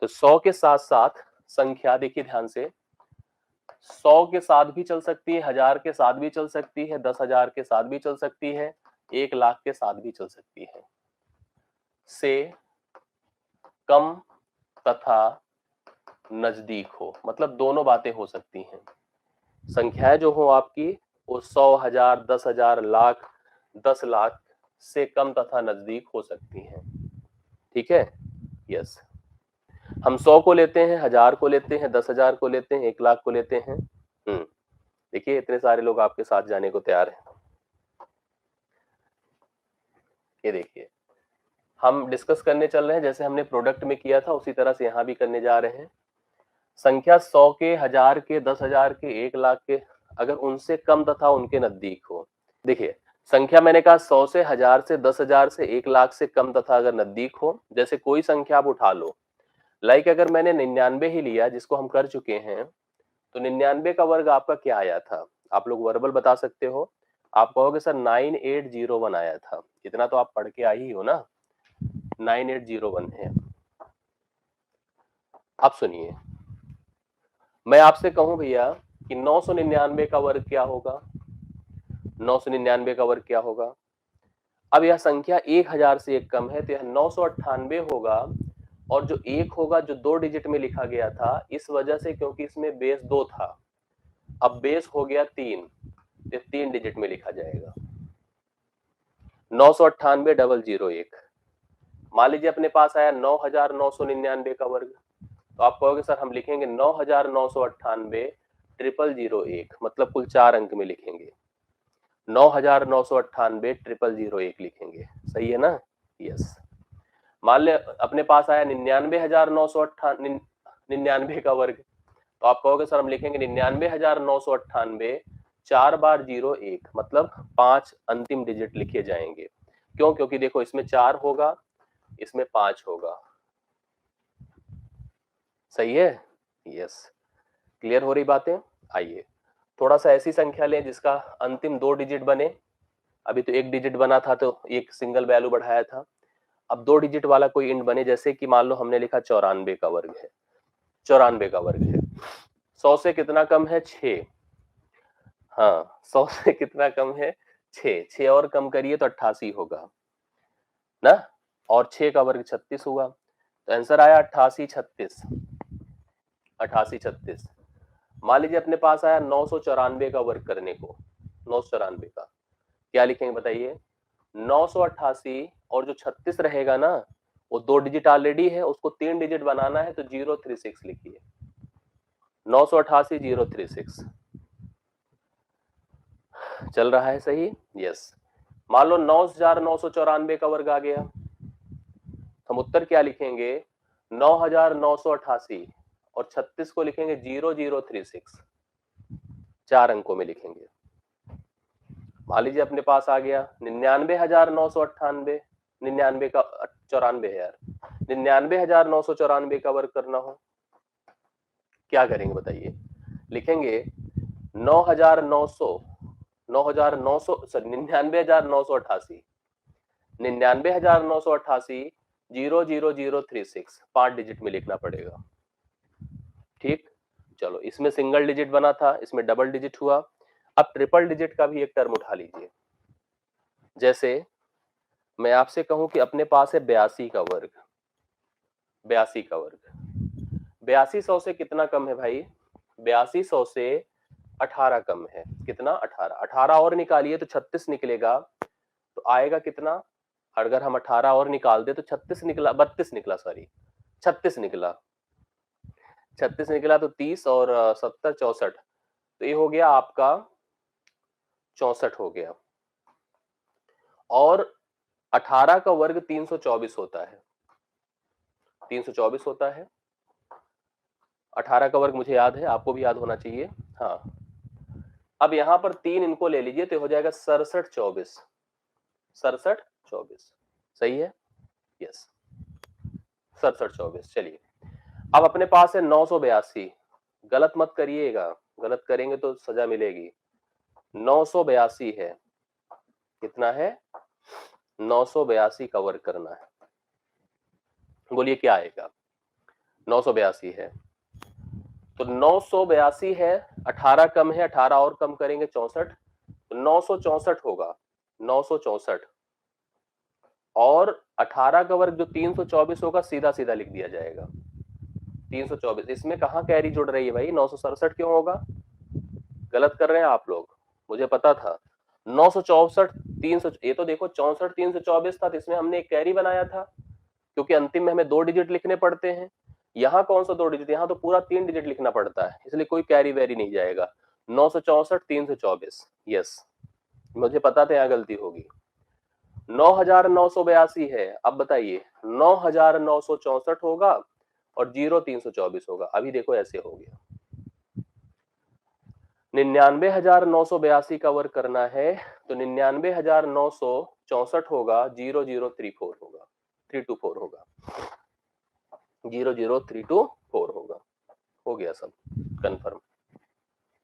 तो 100 के साथ साथ संख्या देखिए ध्यान से, 100 के साथ भी चल सकती है, 1000 के साथ भी चल सकती है, 10,000 के साथ भी चल सकती है, 1,00,000 के साथ भी चल सकती है। से कम तथा नजदीक हो, मतलब दोनों बातें हो सकती हैं। संख्याएं जो हो आपकी वो 100, 1000, 10,000, लाख, 10,00,000 से कम तथा नजदीक हो सकती हैं। ठीक है, यस। हम 100 को लेते हैं, 1000 को लेते हैं, 10,000 को लेते हैं, 1,00,000 को लेते हैं। देखिए इतने सारे लोग आपके साथ जाने को तैयार हैं। ये देखिए हम डिस्कस करने चल रहे हैं, जैसे हमने प्रोडक्ट में किया था उसी तरह से यहाँ भी करने जा रहे हैं। संख्या 100 के, 1000 के, 10,000 के, 1,00,000 के, अगर उनसे कम तथा उनके नजदीक हो। देखिए संख्या मैंने कहा 100 से, 1000 से, 10,000 से, 1,00,000 से कम तथा अगर नजदीक हो, जैसे कोई संख्या आप उठा लो, लाइक अगर मैंने 99 ही लिया जिसको हम कर चुके हैं, तो 99 का वर्ग आपका क्या आया था? आप लोग वर्बल बता सकते हो। आप कहोगे सर 9801 आया था, इतना तो आप पढ़ के आई ही हो ना, 9801 है। अब सुनिए, मैं आपसे कहूं भैया कि 999 का वर्ग क्या होगा? 999 का वर्ग क्या होगा? अब यह संख्या 1000 से एक कम है तो यह 998 होगा, और जो एक होगा जो 2 डिजिट में लिखा गया था, इस वजह से क्योंकि इसमें बेस 2 था, अब बेस हो गया 3, ये 3 डिजिट में लिखा जाएगा। 998,001। मान लीजिए अपने पास आया 9,999 का वर्ग, तो आप कहोगे सर हम लिखेंगे 9,998 001, मतलब कुल 4 अंक में लिखेंगे, 9,998 001 लिखेंगे। सही है ना? यस। मान ले अपने पास आया 99,999 का वर्ग, तो आप कहोगे सर हम लिखेंगे 99,998 4 बार 01, मतलब 5 अंतिम डिजिट लिखे जाएंगे। क्यों? क्योंकि देखो इसमें 4 होगा, इसमें 5 होगा। सही है? यस। क्लियर हो रही बातें? आइए थोड़ा सा ऐसी संख्या लें जिसका अंतिम 2 डिजिट बने। अभी तो 1 डिजिट बना था तो एक सिंगल वैल्यू बढ़ाया था, अब 2 डिजिट वाला कोई इंड बने, जैसे कि मान लो हमने लिखा 94 का वर्ग है, 94 का वर्ग है। 100 से कितना कम है? 6। हाँ 100 से कितना कम है? 6। 6 और कम करिए तो 88 होगा ना, और 6 का वर्ग 36 हुआ, तो आंसर आया 88 36। 88 36। मान लीजिए अपने पास आया 994 का वर्ग करने को, 994 का क्या लिखेंगे बताइए? 988 और जो 36 रहेगा ना, वो 2 डिजिट ऑलरेडी है, उसको 3 डिजिट बनाना है, तो 036 लिखिए। 988 036 चल रहा है सही? यस। मान लो 9,994 का वर्ग आ गया, हम उत्तर क्या लिखेंगे? 9,988 और 36 को लिखेंगे 0036, 4 अंकों में लिखेंगे। मान लीजिए अपने पास आ गया 99,998, 99 का 94 है यार, 99,994 का वर्ग करना हो, क्या करेंगे बताइए? लिखेंगे 9,900, 9,900 सॉरी 99,988, 99,988 00036, 5 डिजिट में लिखना पड़ेगा। ठीक, चलो इसमें सिंगल डिजिट बना था, इसमें डबल डिजिट हुआ। अब ट्रिपल डिजिट का भी एक टर्म उठा लीजिए, जैसे मैं आपसे कहूं कि अपने पास है 82 का वर्ग, 82 का वर्ग, 8200 से कितना कम है भाई? 8200 से 18 कम है। कितना? 18। 18 और निकालिए तो 36 निकलेगा, तो आएगा कितना? अगर हम 18 और निकाल दे तो 36 निकला, 32 निकला, सॉरी 36 निकला, 36 निकला, तो 30 और 70 64, तो ये हो गया आपका 64 हो गया। और 18 का वर्ग 324 होता है, 324 होता है। 18 का वर्ग मुझे याद है, आपको भी याद होना चाहिए। हाँ, अब यहां पर 3 इनको ले लीजिए तो हो जाएगा 67 24, 67 24। सही है? यस, 67 24। चलिए अब अपने पास है 982, गलत मत करिएगा, गलत करेंगे तो सजा मिलेगी। 982 है, कितना है? 982 का वर्ग करना है, बोलिए क्या आएगा? 982 है, तो 982 है, 18 कम है, 18 और कम करेंगे 64, तो 964 होगा, 964, और 18 का वर्ग जो 324 होगा सीधा सीधा लिख दिया जाएगा 324। इसमें कहां कैरी जुड़ रही है भाई, 967 क्यों होगा, गलत कर रहे हैं आप लोग, मुझे पता था। 964 300, ये तो देखो 64 324 था, तो इसमें हमने एक कैरी बनाया था, क्योंकि अंतिम में हमें 2 डिजिट लिखने पड़ते हैं। यहाँ कौन सा 2 डिजिट, यहाँ तो पूरा 3 डिजिट लिखना पड़ता है, इसलिए कोई कैरी वेरी नहीं जाएगा। 964 324, यस, मुझे पता था यहाँ गलती होगी। 9982 है, अब बताइए 9964 होगा और 0 324 होगा। अभी देखो ऐसे हो गया, 99,982 का वर्ग करना है, तो 99,964 होगा, 0034 होगा, 324 होगा, 00324 होगा। हो गया सब कंफर्म।